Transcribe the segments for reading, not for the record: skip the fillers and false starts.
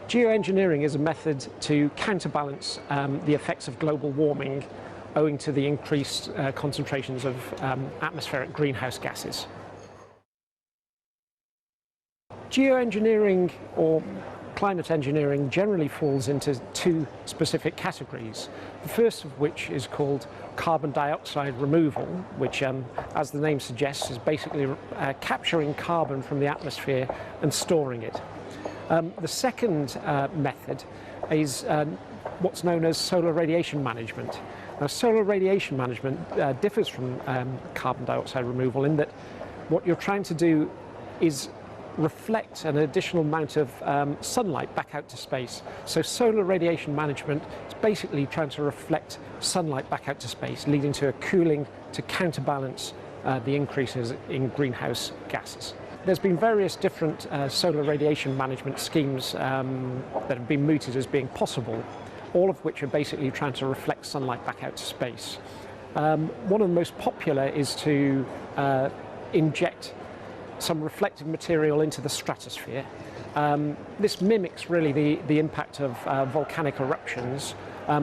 Geoengineering is a method to counterbalance the effects of global warming owing to the increased concentrations of atmospheric greenhouse gases. Geoengineering or climate engineering generally falls into two specific categories, the first of which is called carbon dioxide removal, which, as the name suggests, is basically capturing carbon from the atmosphere and storing it. The second method is what's known as solar radiation management. Now, solar radiation management differs from carbon dioxide removal in that what you're trying to do is reflect an additional amount of sunlight back out to space. So solar radiation management is basically trying to reflect sunlight back out to space, leading to a cooling to counterbalance the increases in greenhouse gases. There's been various different solar radiation management schemes that have been mooted as being possible, all of which are basically trying to reflect sunlight back out to space. One of the most popular is to inject some reflective material into the stratosphere. This mimics really the impact of volcanic eruptions,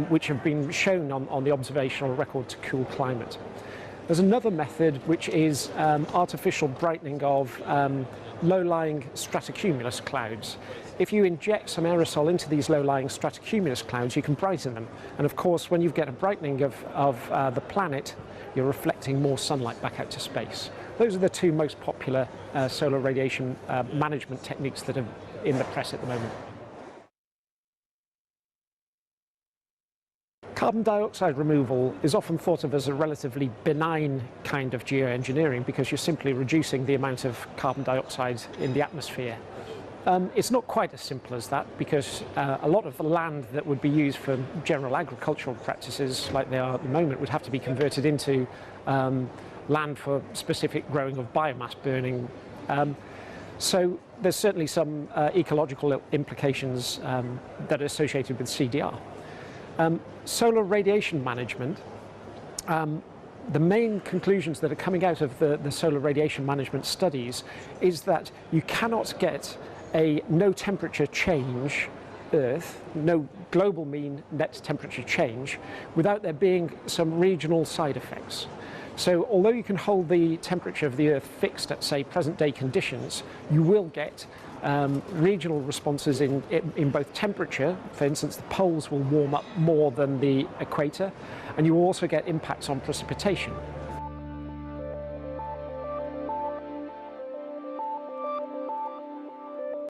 which have been shown on the observational record to cool climate. There's another method which is artificial brightening of low-lying stratocumulus clouds. If you inject some aerosol into these low-lying stratocumulus clouds, you can brighten them. And of course, when you get a brightening of the planet, you're reflecting more sunlight back out to space. Those are the two most popular solar radiation management techniques that are in the press at the moment. Carbon dioxide removal is often thought of as a relatively benign kind of geoengineering because you're simply reducing the amount of carbon dioxide in the atmosphere. It's not quite as simple as that because a lot of the land that would be used for general agricultural practices like they are at the moment would have to be converted into land for specific growing of biomass burning. So there's certainly some ecological implications that are associated with CDR. Solar radiation management, the main conclusions that are coming out of the solar radiation management studies is that you cannot get a no temperature change Earth, no global mean net temperature change, without there being some regional side effects. So although you can hold the temperature of the Earth fixed at, say, present day conditions, you will get regional responses in both temperature. For instance, the poles will warm up more than the equator, and you will also get impacts on precipitation.